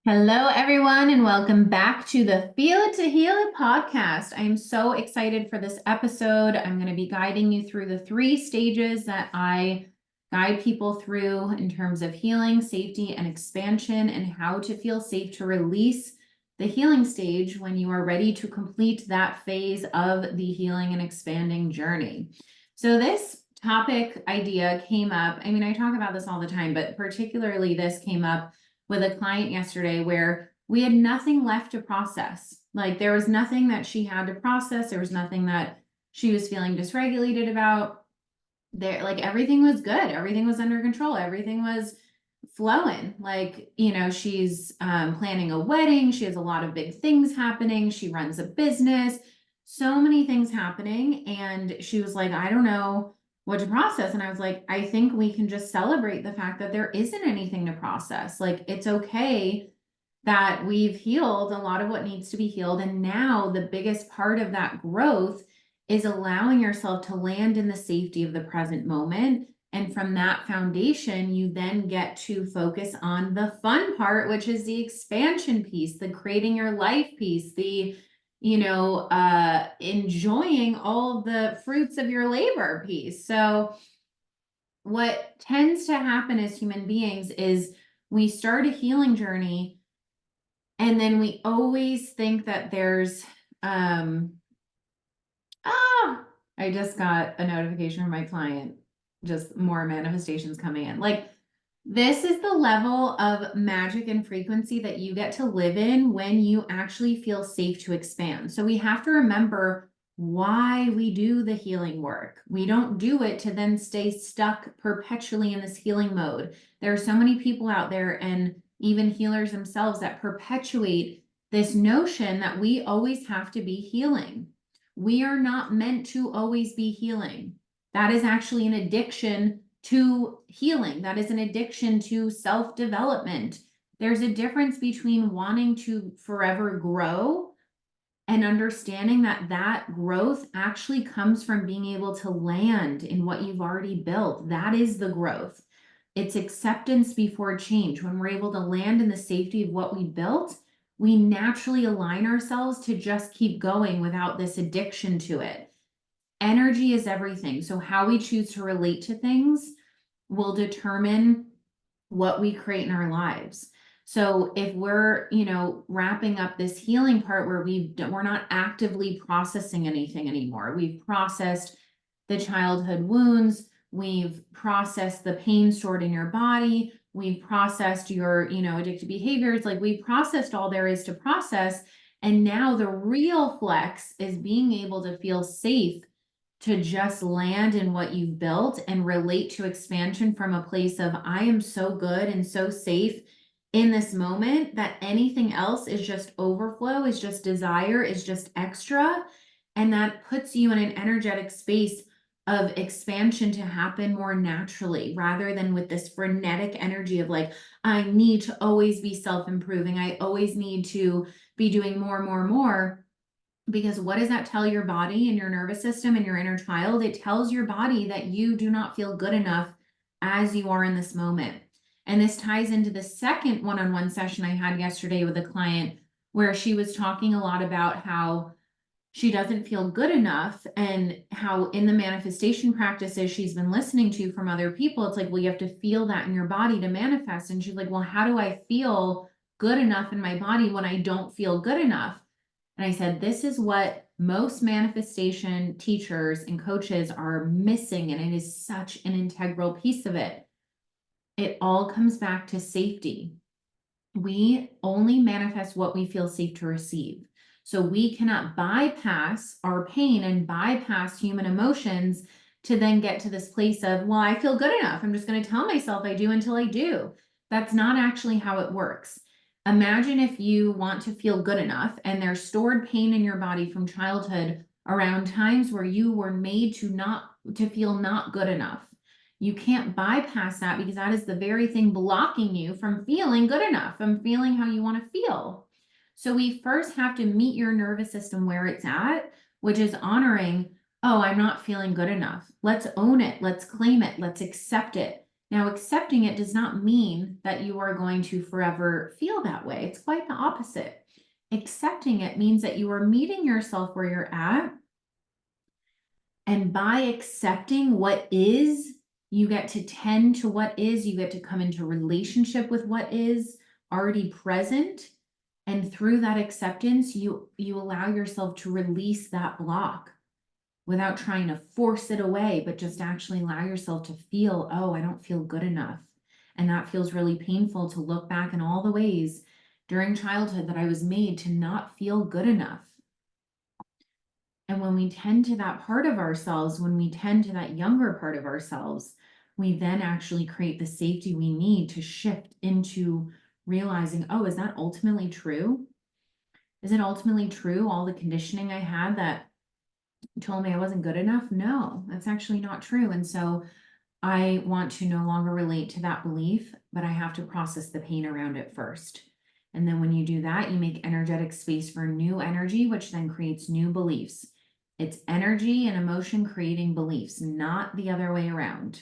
Hello, everyone, and welcome back to the Feel It to Heal It podcast. I'm so excited for this episode. I'm going to be guiding you through the 3 stages that I guide people through in terms of healing, safety, and expansion, and how to feel safe to release the healing stage when you are ready to complete that phase of the healing and expanding journey. So this topic idea came up. I mean, I talk about this all the time, but particularly this came up with a client yesterday where we had nothing left to process. Like there was nothing that she had to process. There was nothing that she was feeling dysregulated about. There, like everything was good. Everything was under control. Everything was flowing. Like, she's planning a wedding. She has a lot of big things happening. She runs a business, so many things happening. And she was like, I don't know what to process. And I was like, I think we can just celebrate the fact that there isn't anything to process. Like, it's okay that we've healed a lot of what needs to be healed. And now the biggest part of that growth is allowing yourself to land in the safety of the present moment. And from that foundation, you then get to focus on the fun part, which is the expansion piece, the creating your life piece, the enjoying all of the fruits of your labor piece. So what tends to happen as human beings is we start a healing journey and then we always think that there's I just got a notification from my client, just more manifestations coming in. Like this is the level of magic and frequency that you get to live in when you actually feel safe to expand. So we have to remember why we do the healing work. We don't do it to then stay stuck perpetually in this healing mode. There are so many people out there and even healers themselves that perpetuate this notion that we always have to be healing. We are not meant to always be healing. That is actually an addiction to healing. That is an addiction to self-development. There's a difference between wanting to forever grow and understanding that that growth actually comes from being able to land in what you've already built. That is the growth. It's acceptance before change. When we're able to land in the safety of what we built, we naturally align ourselves to just keep going without this addiction to it. Energy is everything. So how we choose to relate to things will determine what we create in our lives. So if we're, wrapping up this healing part where we're not actively processing anything anymore. We've processed the childhood wounds, we've processed the pain stored in your body, we've processed your, addictive behaviors, like we've processed all there is to process. And now the real flex is being able to feel safe to just land in what you've built and relate to expansion from a place of I am so good and so safe in this moment that anything else is just overflow, is just desire, is just extra. And that puts you in an energetic space of expansion to happen more naturally rather than with this frenetic energy of like, I need to always be self-improving. I always need to be doing more. Because what does that tell your body and your nervous system and your inner child? It tells your body that you do not feel good enough as you are in this moment. And this ties into the second one-on-one session I had yesterday with a client where she was talking a lot about how she doesn't feel good enough and how in the manifestation practices she's been listening to from other people, it's like, well, you have to feel that in your body to manifest. And she's like, well, how do I feel good enough in my body when I don't feel good enough? And I said, this is what most manifestation teachers and coaches are missing. And it is such an integral piece of it. It all comes back to safety. We only manifest what we feel safe to receive. So we cannot bypass our pain and bypass human emotions to then get to this place of, well, I feel good enough. I'm just going to tell myself I do until I do. That's not actually how it works. Imagine if you want to feel good enough and there's stored pain in your body from childhood around times where you were made to feel not good enough. You can't bypass that because that is the very thing blocking you from feeling good enough, from feeling how you want to feel. So we first have to meet your nervous system where it's at, which is honoring, oh, I'm not feeling good enough. Let's own it. Let's claim it. Let's accept it. Now, accepting it does not mean that you are going to forever feel that way. It's quite the opposite. Accepting it means that you are meeting yourself where you're at. And by accepting what is, you get to tend to what is, you get to come into relationship with what is already present. And through that acceptance, you allow yourself to release that block without trying to force it away, but just actually allow yourself to feel, oh, I don't feel good enough. And that feels really painful to look back in all the ways during childhood that I was made to not feel good enough. And when we tend to that part of ourselves, when we tend to that younger part of ourselves, we then actually create the safety we need to shift into realizing, oh, is that ultimately true? Is it ultimately true, all the conditioning I had that told me I wasn't good enough? No, that's actually not true. And so I want to no longer relate to that belief, but I have to process the pain around it first. And then when you do that, you make energetic space for new energy, which then creates new beliefs. It's energy and emotion creating beliefs, not the other way around.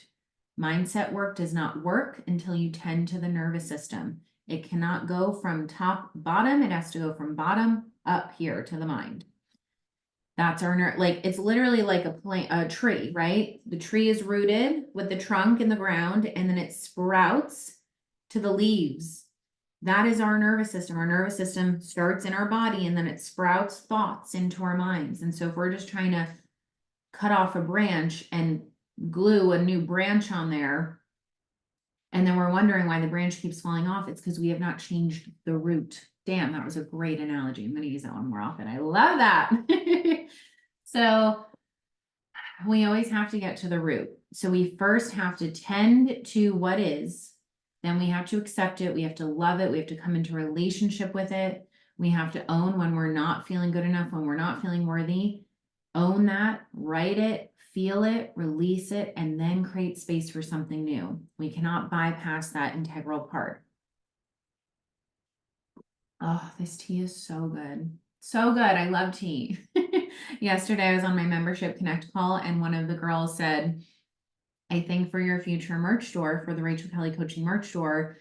Mindset work does not work until you tend to the nervous system. It cannot go from top bottom. It has to go from bottom up here to the mind. That's our like it's literally like a tree, right? The tree is rooted with the trunk in the ground and then it sprouts to the leaves. That is our nervous system. Our nervous system starts in our body and then it sprouts thoughts into our minds. And so if we're just trying to cut off a branch and glue a new branch on there, and then we're wondering why the branch keeps falling off, it's because we have not changed the root. Damn, that was a great analogy. I'm going to use that one more often. I love that. So we always have to get to the root. So we first have to tend to what is, then we have to accept it. We have to love it. We have to come into relationship with it. We have to own when we're not feeling good enough, when we're not feeling worthy. Own that, write it, feel it, release it, and then create space for something new. We cannot bypass that integral part. Oh, this tea is so good. So good. I love tea. Yesterday, I was on my membership connect call, and one of the girls said, I think for your future merch store, for the Rachel Kelly Coaching merch store,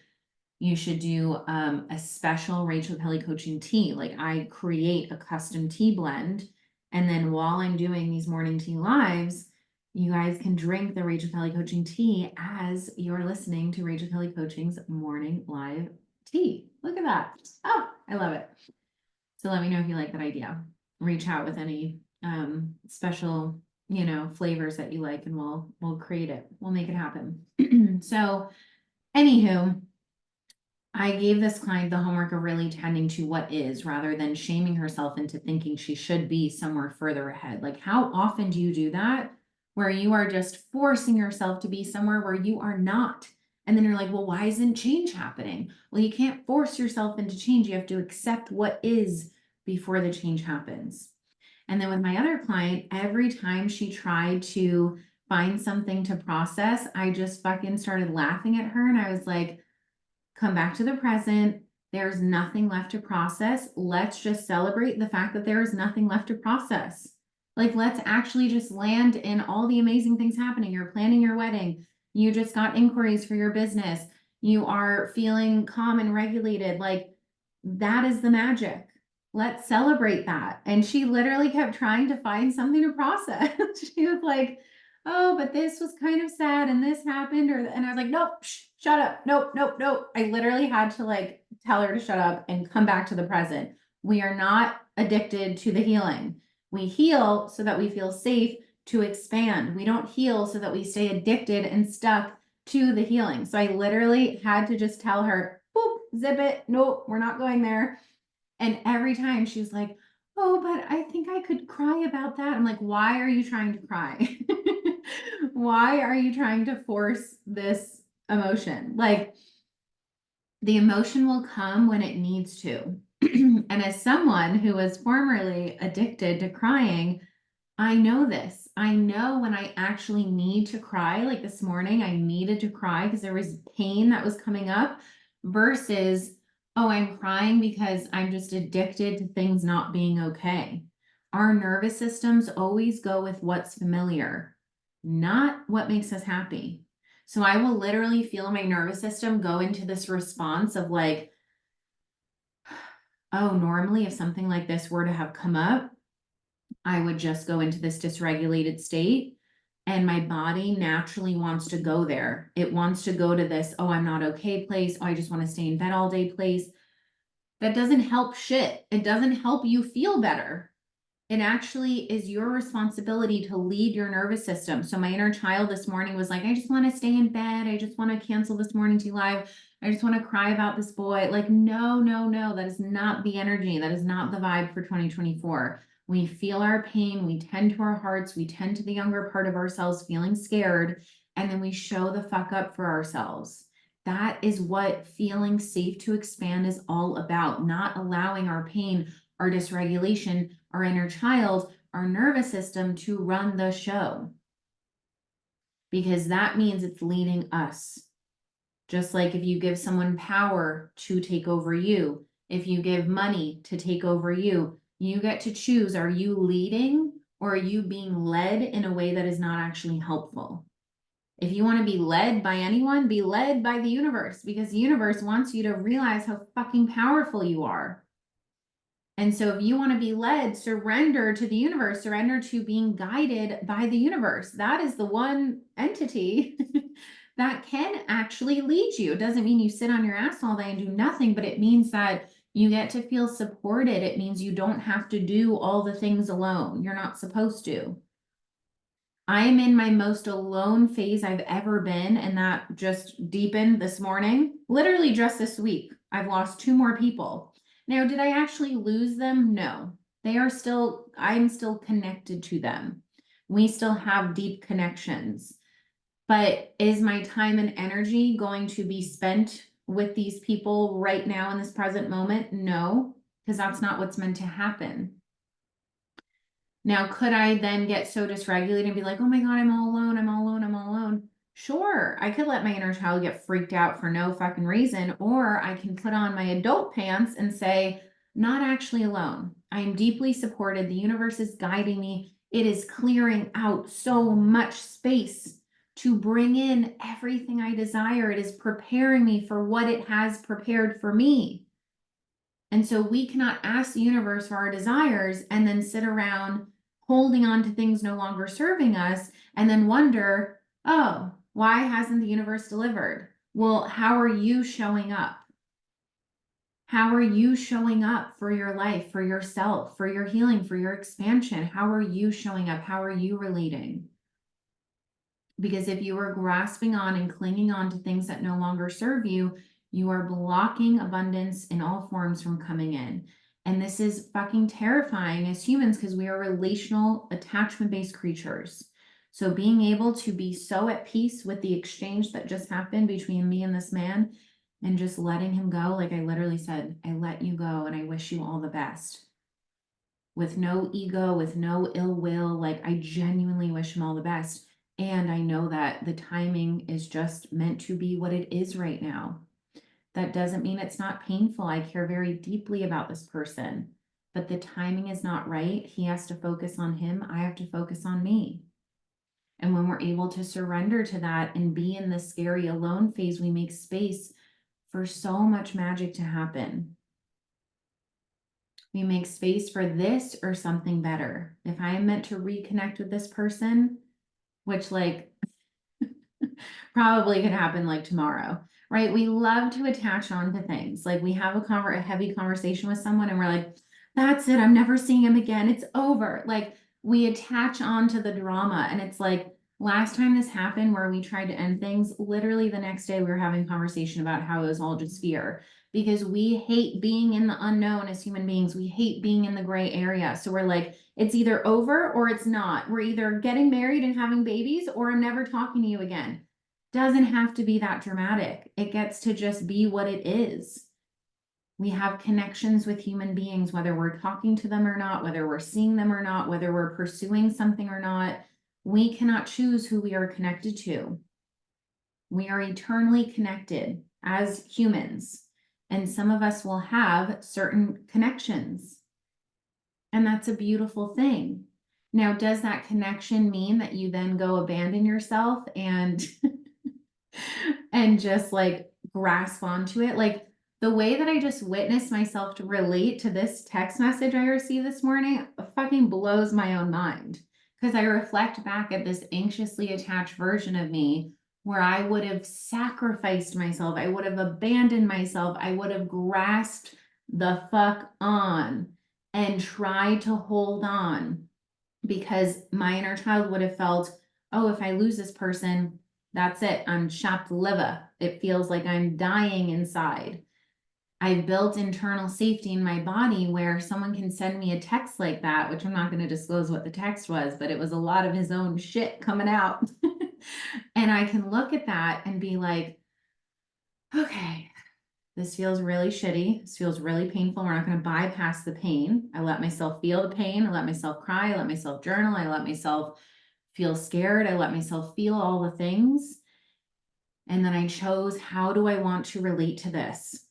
you should do a special Rachel Kelly Coaching tea. Like I create a custom tea blend. And then while I'm doing these morning tea lives, you guys can drink the Rachel Kelly Coaching tea as you're listening to Rachel Kelly Coaching's morning live tea. Look at that. Oh, I love it. So let me know if you like that idea. Reach out with any special, flavors that you like and we'll create it. We'll make it happen. So anywho, I gave this client the homework of really tending to what is rather than shaming herself into thinking she should be somewhere further ahead. Like, how often do you do that where you are just forcing yourself to be somewhere where you are not? And then you're like, well, why isn't change happening? Well, you can't force yourself into change. You have to accept what is before the change happens. And then with my other client, every time she tried to find something to process, I just fucking started laughing at her. And I was like, come back to the present. There's nothing left to process. Let's just celebrate the fact that there is nothing left to process. Like, let's actually just land in all the amazing things happening. You're planning your wedding. You just got inquiries for your business. You are feeling calm and regulated. Like, that is the magic. Let's celebrate that. And she literally kept trying to find something to process. She was like, oh, but this was kind of sad and this happened, and I was like, nope, shut up. Nope, nope, nope. I literally had to like tell her to shut up and come back to the present. We are not addicted to the healing. We heal so that we feel safe to expand. We don't heal so that we stay addicted and stuck to the healing. So I literally had to just tell her, boop, zip it. Nope, we're not going there. And every time she was like, oh, but I think I could cry about that. I'm like, why are you trying to cry? Why are you trying to force this emotion? Like, the emotion will come when it needs to. And as someone who was formerly addicted to crying, I know this. I know when I actually need to cry, like this morning, I needed to cry because there was pain that was coming up versus, oh, I'm crying because I'm just addicted to things not being okay. Our nervous systems always go with what's familiar, not what makes us happy. So I will literally feel my nervous system go into this response of like, oh, normally if something like this were to have come up, I would just go into this dysregulated state. And my body naturally wants to go there. It wants to go to this, oh, I'm not okay place. Oh, I just want to stay in bed all day place. That doesn't help shit. It doesn't help you feel better. It actually is your responsibility to lead your nervous system. So my inner child this morning was like, I just want to stay in bed. I just want to cancel this morning tea live. I just want to cry about this boy. Like, no, no, no, that is not the energy. That is not the vibe for 2024. We feel our pain. We tend to our hearts. We tend to the younger part of ourselves feeling scared. And then we show the fuck up for ourselves. That is what feeling safe to expand is all about, not allowing our pain, our dysregulation, our inner child, our nervous system to run the show. Because that means it's leading us. Just like if you give someone power to take over you, if you give money to take over you, you get to choose, are you leading or are you being led in a way that is not actually helpful? If you want to be led by anyone, be led by the universe, because the universe wants you to realize how fucking powerful you are. And so if you want to be led, surrender to the universe, surrender to being guided by the universe. That is the one entity that can actually lead you. It doesn't mean you sit on your ass all day and do nothing, but it means that you get to feel supported. It means you don't have to do all the things alone. You're not supposed to. I am in my most alone phase I've ever been, and that just deepened this morning. Literally just this week, I've lost 2 more people. Now, did I actually lose them? No. They are still, I'm still connected to them. We still have deep connections. But is my time and energy going to be spent with these people right now in this present moment? No, because that's not what's meant to happen. Now, could I then get so dysregulated and be like, oh my God, I'm all alone, I'm all alone, I'm all alone? Sure, I could let my inner child get freaked out for no fucking reason, or I can put on my adult pants and say, not actually alone. I am deeply supported. The universe is guiding me. It is clearing out so much space to bring in everything I desire. It is preparing me for what it has prepared for me. And so we cannot ask the universe for our desires and then sit around holding on to things no longer serving us and then wonder, oh, why hasn't the universe delivered? Well, how are you showing up? How are you showing up for your life, for yourself, for your healing, for your expansion? How are you showing up? How are you relating? Because if you are grasping on and clinging on to things that no longer serve you, you are blocking abundance in all forms from coming in. And this is fucking terrifying as humans because we are relational, attachment-based creatures. So being able to be so at peace with the exchange that just happened between me and this man and just letting him go, like I literally said, I let you go and I wish you all the best. With no ego, with no ill will, like I genuinely wish him all the best. And I know that the timing is just meant to be what it is right now. That doesn't mean it's not painful. I care very deeply about this person, but the timing is not right. He has to focus on him. I have to focus on me. And when we're able to surrender to that and be in the scary alone phase, we make space for so much magic to happen. We make space for this or something better. If I am meant to reconnect with this person, which like probably could happen like tomorrow, right? We love to attach on to things. Like we have a heavy conversation with someone and we're like, that's it. I'm never seeing him again. It's over. Like we attach on to the drama. And it's like last time this happened where we tried to end things, literally the next day we were having a conversation about how it was all just fear because we hate being in the unknown as human beings. We hate being in the gray area. So we're like, it's either over or it's not. We're either getting married and having babies or I'm never talking to you again. Doesn't have to be that dramatic. It gets to just be what it is. We have connections with human beings, whether we're talking to them or not, whether we're seeing them or not, whether we're pursuing something or not. We cannot choose who we are connected to. We are eternally connected as humans, and some of us will have certain connections. And that's a beautiful thing. Now, does that connection mean that you then go abandon yourself and and just like grasp onto it. Like the way that I just witnessed myself to relate to this text message I received this morning fucking blows my own mind. Because I reflect back at this anxiously attached version of me where I would have sacrificed myself, I would have abandoned myself, I would have grasped the fuck on and tried to hold on because my inner child would have felt, oh, if I lose this person, that's it. I'm chapped liver. It feels like I'm dying inside. I've built internal safety in my body where someone can send me a text like that, which I'm not going to disclose what the text was, but it was a lot of his own shit coming out. And I can look at that and be like, okay, this feels really shitty. This feels really painful. We're not going to bypass the pain. I let myself feel the pain. I let myself cry. I let myself journal. I let myself feel scared. I let myself feel all the things. And then I chose, how do I want to relate to this?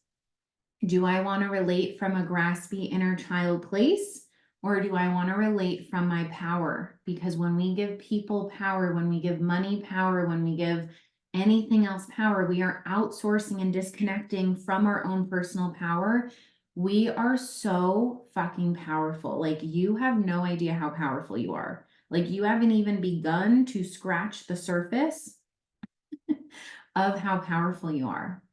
Do I want to relate from a graspy inner child place? Or do I want to relate from my power? Because when we give people power, when we give money power, when we give anything else power, we are outsourcing and disconnecting from our own personal power. We are so fucking powerful. Like, you have no idea how powerful you are. Like, you haven't even begun to scratch the surface of how powerful you are.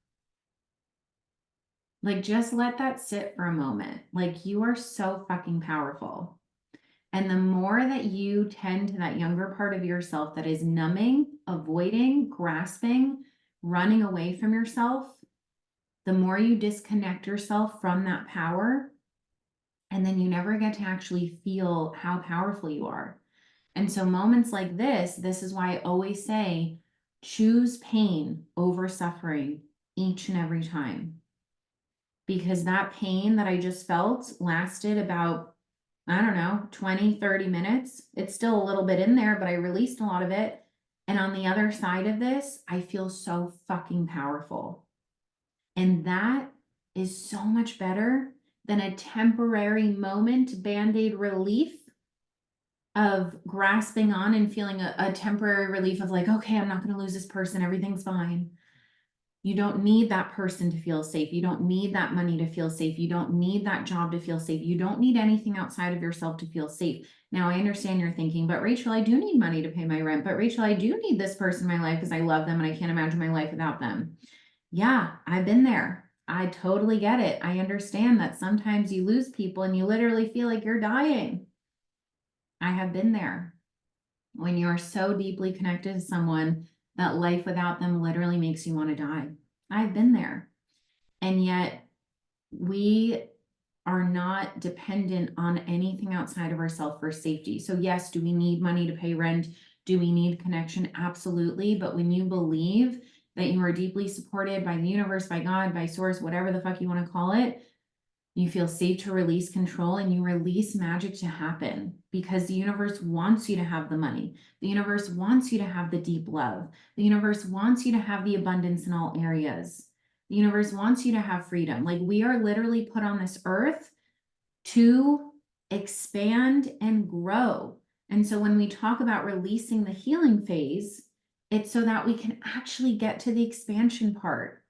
Like, just let that sit for a moment. Like, you are so fucking powerful. And the more that you tend to that younger part of yourself that is numbing, avoiding, grasping, running away from yourself, the more you disconnect yourself from that power. And then you never get to actually feel how powerful you are. And so, moments like this is why I always say, choose pain over suffering each and every time. Because that pain that I just felt lasted about, I don't know, 20, 30 minutes. It's still a little bit in there, but I released a lot of it. And on the other side of this, I feel so fucking powerful. And that is so much better than a temporary moment band-aid relief of grasping on and feeling a temporary relief of like, okay, I'm not going to lose this person. Everything's fine. You don't need that person to feel safe. You don't need that money to feel safe. You don't need that job to feel safe. You don't need anything outside of yourself to feel safe. Now, I understand you're thinking, but Rachel, I do need money to pay my rent. But Rachel, I do need this person in my life because I love them and I can't imagine my life without them. Yeah, I've been there. I totally get it. I understand that sometimes you lose people and you literally feel like you're dying. I have been there. When you are so deeply connected to someone that life without them literally makes you want to die. I've been there. And yet we are not dependent on anything outside of ourselves for safety. So yes, do we need money to pay rent? Do we need connection? Absolutely. But when you believe that you are deeply supported by the universe, by God, by source, whatever the fuck you want to call it, you feel safe to release control and you release magic to happen because the universe wants you to have the money. The universe wants you to have the deep love. The universe wants you to have the abundance in all areas. The universe wants you to have freedom. Like, we are literally put on this earth to expand and grow. And so when we talk about releasing the healing phase, it's so that we can actually get to the expansion part.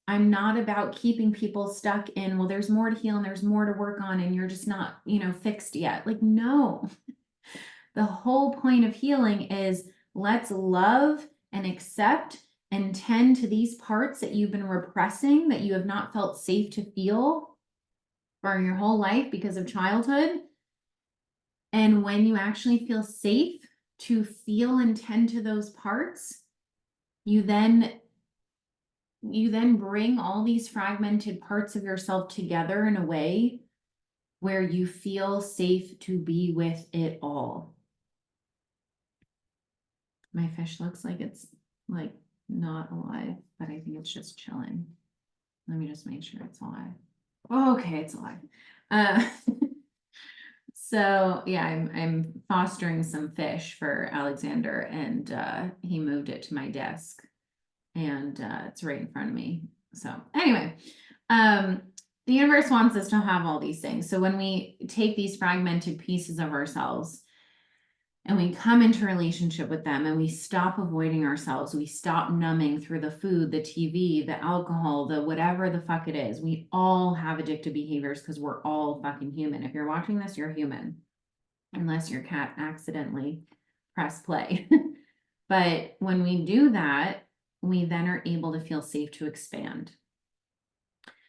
I'm not about keeping people stuck in, well, there's more to heal and there's more to work on and you're just not, fixed yet. Like, no. The whole point of healing is let's love and accept and tend to these parts that you've been repressing, that you have not felt safe to feel for your whole life because of childhood. And when you actually feel safe to feel and tend to those parts, you then bring all these fragmented parts of yourself together in a way where you feel safe to be with it all. My fish looks like it's like not alive, but I think it's just chilling. Let me just make sure it's alive. Oh, okay, it's alive. So yeah, I'm fostering some fish for Alexander, and he moved it to my desk, and it's right in front of me. So anyway, the universe wants us to have all these things. So when we take these fragmented pieces of ourselves and we come into relationship with them and we stop avoiding ourselves. We stop numbing through the food, the TV, the alcohol, the whatever the fuck it is. We all have addictive behaviors because we're all fucking human. If you're watching this, you're human. Unless your cat accidentally pressed play. But when we do that, we then are able to feel safe to expand.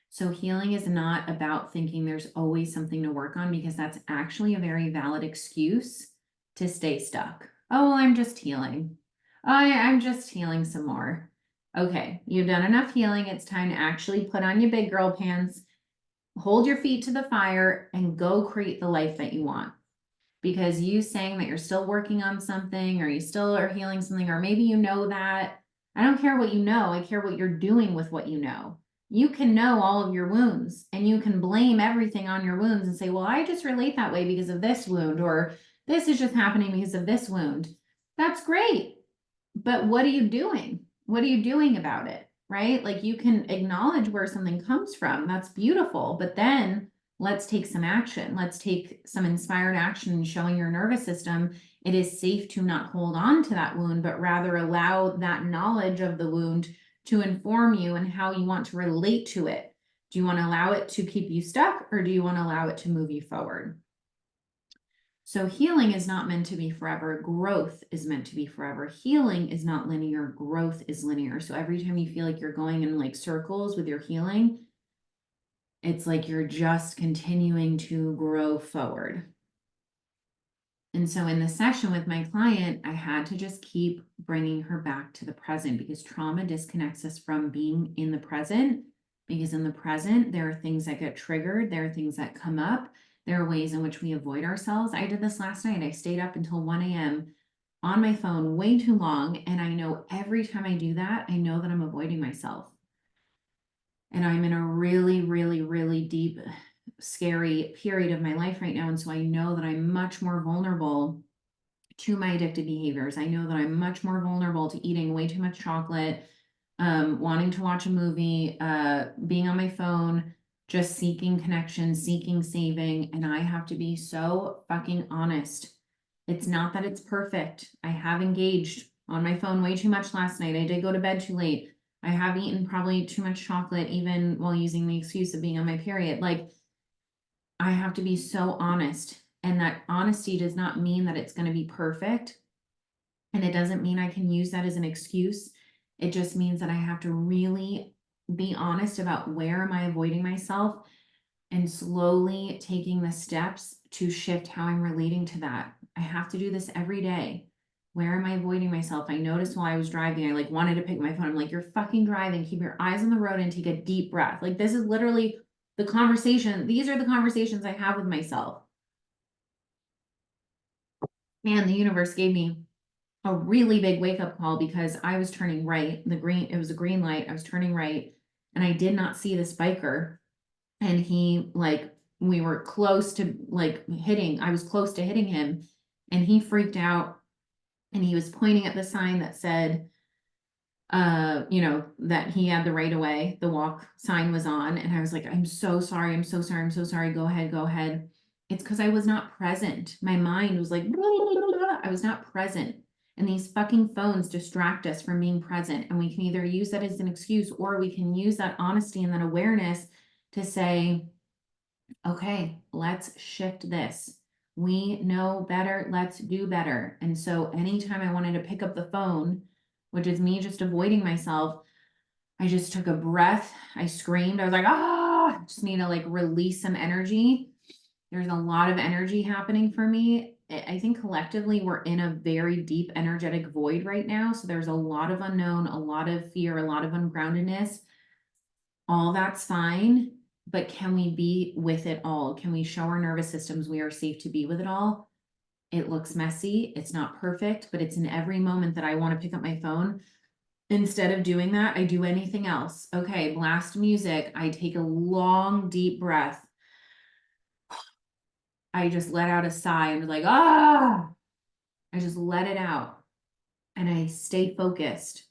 So healing is not about thinking there's always something to work on, because that's actually a very valid excuse to stay stuck. Oh, well, I'm just healing. Oh, I'm just healing some more. Okay, you've done enough healing. It's time to actually put on your big girl pants, hold your feet to the fire, and go create the life that you want. Because you saying that you're still working on something, or you still are healing something, or maybe you know that. I don't care what you know. I care what you're doing with what you know. You can know all of your wounds and you can blame everything on your wounds and say, well, I just relate that way because of this wound, or this is just happening because of this wound. That's great. But what are you doing? What are you doing about it? Right? Like, you can acknowledge where something comes from. That's beautiful. But then let's take some action. Let's take some inspired action, showing your nervous system it is safe to not hold on to that wound, but rather allow that knowledge of the wound to inform you and how you want to relate to it. Do you want to allow it to keep you stuck, or do you want to allow it to move you forward? So healing is not meant to be forever. Growth is meant to be forever. Healing is not linear. Growth is linear. So every time you feel like you're going in like circles with your healing, it's like you're just continuing to grow forward. And so in the session with my client, I had to just keep bringing her back to the present, because trauma disconnects us from being in the present. Because in the present, there are things that get triggered. There are things that come up. There are ways in which we avoid ourselves. I did this last night. I stayed up until 1 a.m. on my phone way too long. And I know every time I do that, I know that I'm avoiding myself. And I'm in a really, really, really deep, scary period of my life right now. And so I know that I'm much more vulnerable to my addictive behaviors. I know that I'm much more vulnerable to eating way too much chocolate, wanting to watch a movie, being on my phone, just seeking connection, seeking saving. And I have to be so fucking honest. It's not that it's perfect. I have engaged on my phone way too much last night. I did go to bed too late. I have eaten probably too much chocolate, even while using the excuse of being on my period. Like, I have to be so honest. And that honesty does not mean that it's going to be perfect. And it doesn't mean I can use that as an excuse. It just means that I have to really be honest about where am I avoiding myself, and slowly taking the steps to shift how I'm relating to that. I have to do this every day. Where am I avoiding myself? I noticed while I was driving, I like wanted to pick my phone. I'm like, you're fucking driving. Keep your eyes on the road and take a deep breath. Like, this is literally the conversation. These are the conversations I have with myself. Man, the universe gave me a really big wake up call, because I was turning right. It was a green light. I was turning right, and I did not see this biker. And he, like, we were close to I was close to hitting him, and he freaked out, and he was pointing at the sign that said, that he had the right of way. The walk sign was on. And I was like, I'm so sorry. I'm so sorry. I'm so sorry. Go ahead. Go ahead. It's because I was not present. My mind was like, blah, blah, blah, blah. I was not present. And these fucking phones distract us from being present. And we can either use that as an excuse, or we can use that honesty and that awareness to say, okay, let's shift this. We know better. Let's do better. And so anytime I wanted to pick up the phone, which is me just avoiding myself, I just took a breath. I screamed. I was like, ah, just need to like release some energy. There's a lot of energy happening for me. I think collectively we're in a very deep energetic void right now. So there's a lot of unknown, a lot of fear, a lot of ungroundedness. All that's fine. But can we be with it all? Can we show our nervous systems we are safe to be with it all? It looks messy. It's not perfect, but it's in every moment that I want to pick up my phone. Instead of doing that, I do anything else. Okay, blast music. I take a long, deep breath. I just let out a sigh and was like, ah, I just let it out, and I stay focused.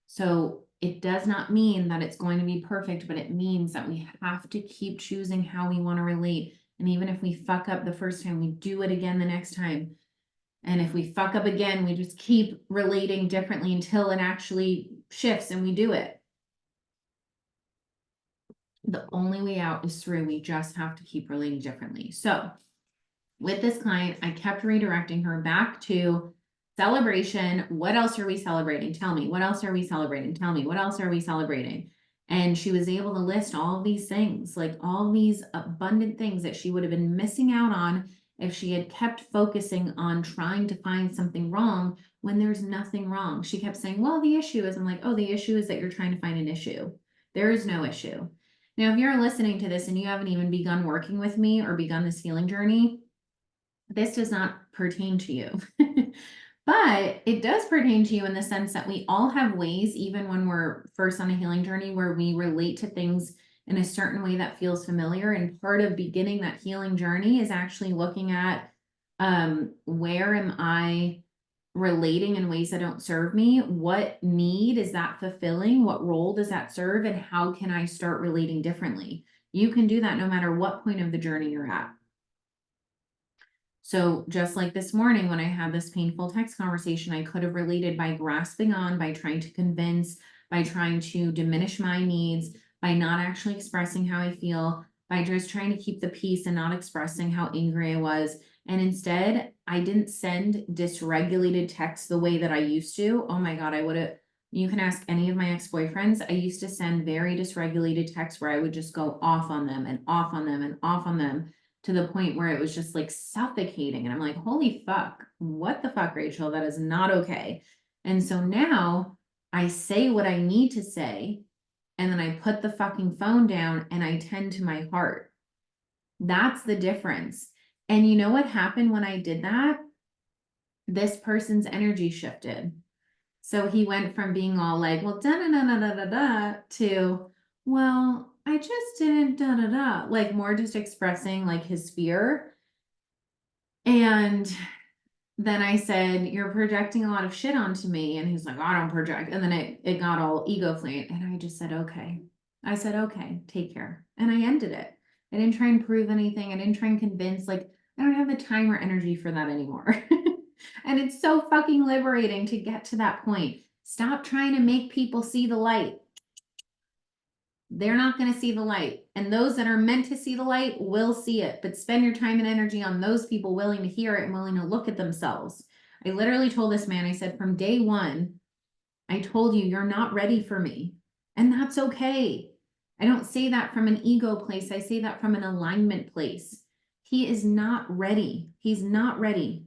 So it does not mean that it's going to be perfect, but it means that we have to keep choosing how we want to relate. And even if we fuck up the first time, we do it again the next time. And if we fuck up again, we just keep relating differently until it actually shifts and we do it. The only way out is through. We just have to keep relating differently. So with this client, I kept redirecting her back to celebration. What else are we celebrating? Tell me. What else are we celebrating? Tell me. What else are we celebrating? And she was able to list all of these things, like all these abundant things that she would have been missing out on if she had kept focusing on trying to find something wrong when there's nothing wrong. She kept saying, well, the issue is, I'm like, oh, the issue is that you're trying to find an issue. There is no issue. Now, if you're listening to this and you haven't even begun working with me or begun this healing journey, this does not pertain to you. But it does pertain to you in the sense that we all have ways, even when we're first on a healing journey, where we relate to things in a certain way that feels familiar. And part of beginning that healing journey is actually looking at where am I relating in ways that don't serve me? What need is that fulfilling? What role does that serve? And how can I start relating differently? You can do that no matter what point of the journey you're at. So just like this morning, when I had this painful text conversation, I could have related by grasping on, by trying to convince, by trying to diminish my needs, by not actually expressing how I feel, by just trying to keep the peace and not expressing how angry I was. And instead, I didn't send dysregulated texts the way that I used to. Oh my God, I would have, you can ask any of my ex-boyfriends. I used to send very dysregulated texts where I would just go off on them and off on them and off on them, to the point where it was just like suffocating. And I'm like, holy fuck, what the fuck, Rachel? That is not okay. And so now I say what I need to say, and then I put the fucking phone down and I tend to my heart. That's the difference. And you know what happened when I did that? This person's energy shifted. So he went from being all like, well, da da da da da da to, well, I just didn't da da da, like more just expressing like his fear. And then I said, you're projecting a lot of shit onto me. And he's like, I don't project. And then it got all ego flamed. And I just said, okay. I said, okay, take care. And I ended it. I didn't try and prove anything. I didn't try and convince, like, I don't have the time or energy for that anymore. And it's so fucking liberating to get to that point. Stop trying to make people see the light. They're not going to see the light. And those that are meant to see the light will see it. But spend your time and energy on those people willing to hear it and willing to look at themselves. I literally told this man, I said, from day one, I told you, you're not ready for me. And that's okay. I don't say that from an ego place. I say that from an alignment place. He is not ready. He's not ready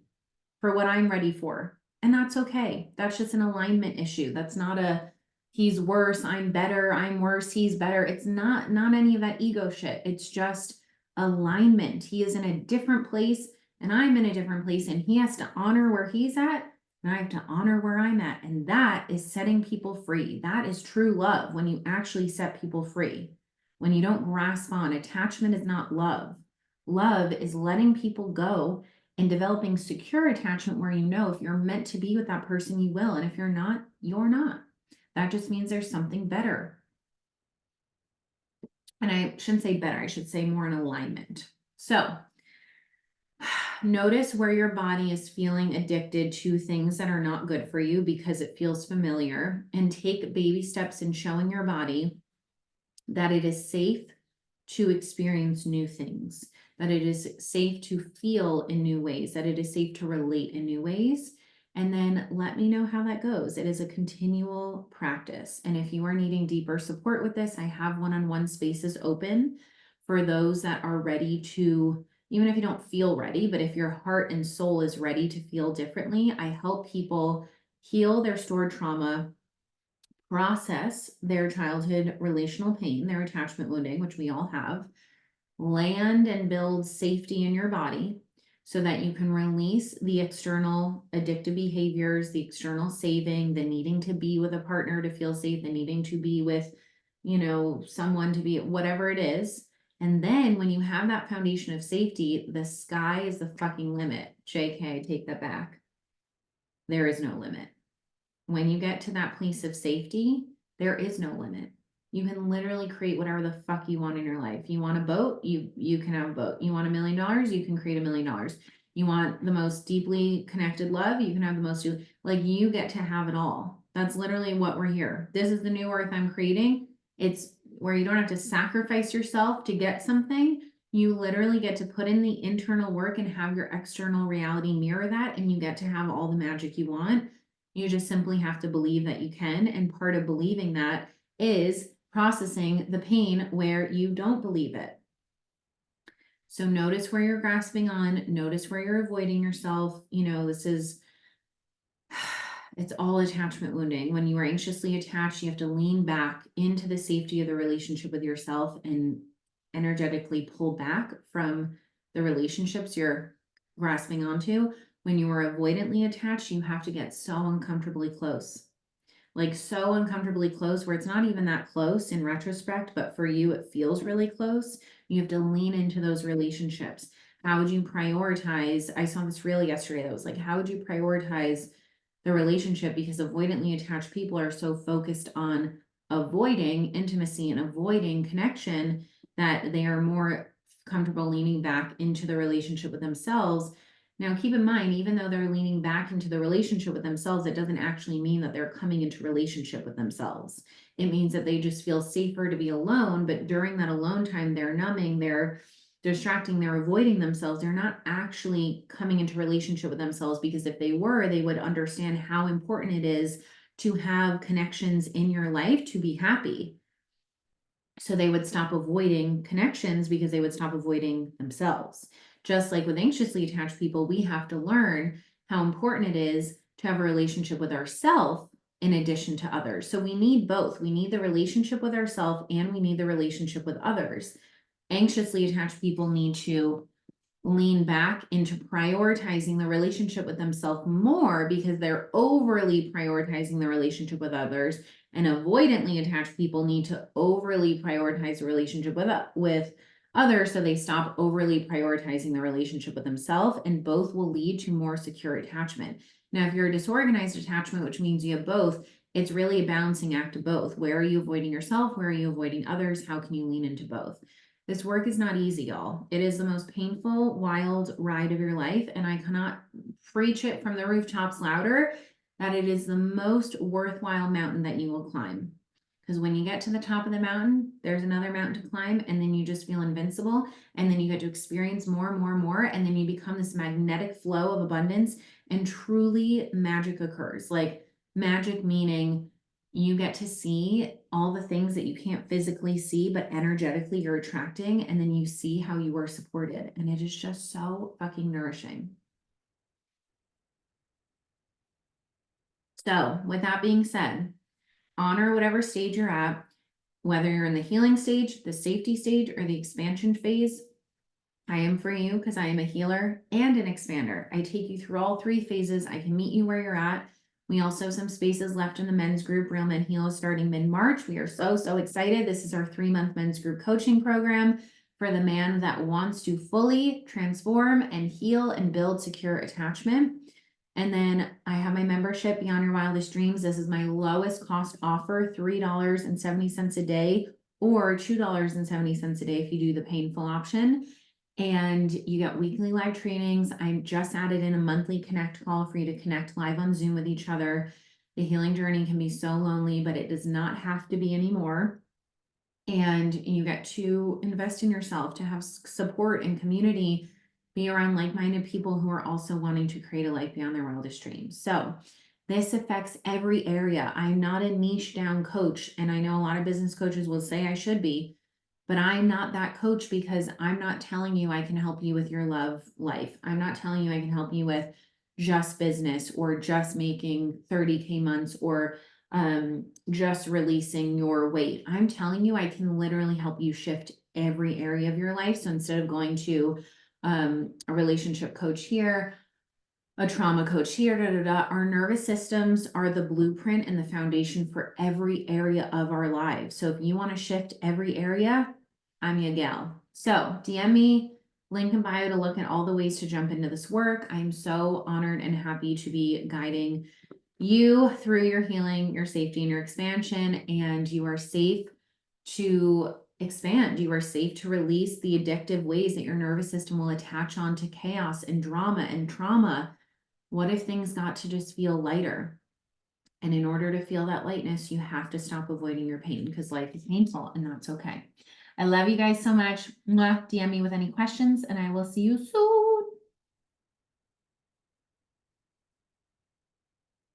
for what I'm ready for. And that's okay. That's just an alignment issue. That's not a, he's worse, I'm better, I'm worse, he's better. It's not any of that ego shit. It's just alignment. He is in a different place and I'm in a different place, and he has to honor where he's at and I have to honor where I'm at. And that is setting people free. That is true love, when you actually set people free. When you don't grasp on. Attachment is not love. Love is letting people go and developing secure attachment where you know if you're meant to be with that person, you will. And if you're not, you're not. That just means there's something better. And I shouldn't say better, I should say more in alignment. So notice where your body is feeling addicted to things that are not good for you because it feels familiar, and take baby steps in showing your body that it is safe to experience new things, that it is safe to feel in new ways, that it is safe to relate in new ways. And then let me know how that goes. It is a continual practice. And if you are needing deeper support with this, I have one-on-one spaces open for those that are ready to, even if you don't feel ready, but if your heart and soul is ready to feel differently, I help people heal their stored trauma, process their childhood relational pain, their attachment wounding, which we all have, land and build safety in your body so that you can release the external addictive behaviors, the external saving, the needing to be with a partner to feel safe, the needing to be with, you know, someone to be, whatever it is. And then when you have that foundation of safety, the sky is the fucking limit. JK, take that back. There is no limit. When you get to that place of safety, there is no limit. You can literally create whatever the fuck you want in your life. You want a boat, you can have a boat. You want $1 million, you can create $1 million. You want the most deeply connected love, you can have the most, like, you get to have it all. That's literally what we're here. This is the new earth I'm creating. It's where you don't have to sacrifice yourself to get something. You literally get to put in the internal work and have your external reality mirror that, and you get to have all the magic you want. You just simply have to believe that you can. And part of believing that is processing the pain where you don't believe it. So notice where you're grasping on, notice where you're avoiding yourself. This is, it's all attachment wounding. When you are anxiously attached, you have to lean back into the safety of the relationship with yourself and energetically pull back from the relationships you're grasping onto. When you are avoidantly attached, you have to get so uncomfortably close. Like so uncomfortably close where it's not even that close in retrospect, but for you, it feels really close. You have to lean into those relationships. How would you prioritize? I saw this reel yesterday that was like, how would you prioritize the relationship? Because avoidantly attached people are so focused on avoiding intimacy and avoiding connection that they are more comfortable leaning back into the relationship with themselves. Now, keep in mind, even though they're leaning back into the relationship with themselves, it doesn't actually mean that they're coming into relationship with themselves. It means that they just feel safer to be alone. But during that alone time, they're numbing, they're distracting, they're avoiding themselves. They're not actually coming into relationship with themselves, because if they were, they would understand how important it is to have connections in your life to be happy. So they would stop avoiding connections because they would stop avoiding themselves. Just like with anxiously attached people, we have to learn how important it is to have a relationship with ourselves in addition to others. So we need both. We need the relationship with ourselves and we need the relationship with others. Anxiously attached people need to lean back into prioritizing the relationship with themselves more because they're overly prioritizing the relationship with others, and avoidantly attached people need to overly prioritize the relationship with others, so they stop overly prioritizing the relationship with themselves, and both will lead to more secure attachment. Now, if you're a disorganized attachment, which means you have both, it's really a balancing act of both. Where are you avoiding yourself? Where are you avoiding others? How can you lean into both? This work is not easy, y'all. It is the most painful, wild ride of your life, and I cannot preach it from the rooftops louder that it is the most worthwhile mountain that you will climb. Because when you get to the top of the mountain, there's another mountain to climb, and then you just feel invincible, and then you get to experience more and more and more, and then you become this magnetic flow of abundance, and truly magic occurs. Like magic meaning you get to see all the things that you can't physically see, but energetically you're attracting, and then you see how you are supported, and it is just so fucking nourishing. So with that being said, honor whatever stage you're at, whether you're in the healing stage, the safety stage, or the expansion phase. I am for you because I am a healer and an expander. I take you through all three phases. I can meet you where you're at. We also have some spaces left in the men's group, Real Men Heal, starting mid-March. We are so excited. This is our 3-month men's group coaching program for the man that wants to fully transform and heal and build secure attachment. And then I have my membership, Beyond Your Wildest Dreams. This is my lowest cost offer, $3.70 a day or $2.70 a day if you do the painful option. And you get weekly live trainings. I just added in a monthly connect call for you to connect live on Zoom with each other. The healing journey can be so lonely, but it does not have to be anymore. And you get to invest in yourself, to have support and community, be around like-minded people who are also wanting to create a life beyond their wildest dreams. So this affects every area. I'm not a niche down coach, and I know a lot of business coaches will say I should be, but I'm not that coach because I'm not telling you I can help you with your love life. I'm not telling you I can help you with just business or just making 30K months or just releasing your weight. I'm telling you, I can literally help you shift every area of your life. So instead of going to a relationship coach here, a trauma coach here, our nervous systems are the blueprint and the foundation for every area of our lives. So if you want to shift every area, I'm your gal. So DM me, link in bio to look at all the ways to jump into this work. I'm so honored and happy to be guiding you through your healing, your safety, and your expansion, and you are safe to expand. You are safe to release the addictive ways that your nervous system will attach on to chaos and drama and trauma. What if things got to just feel lighter? And in order to feel that lightness, you have to stop avoiding your pain because life is painful and that's okay. I love you guys so much. Mwah. DM me with any questions and I will see you soon.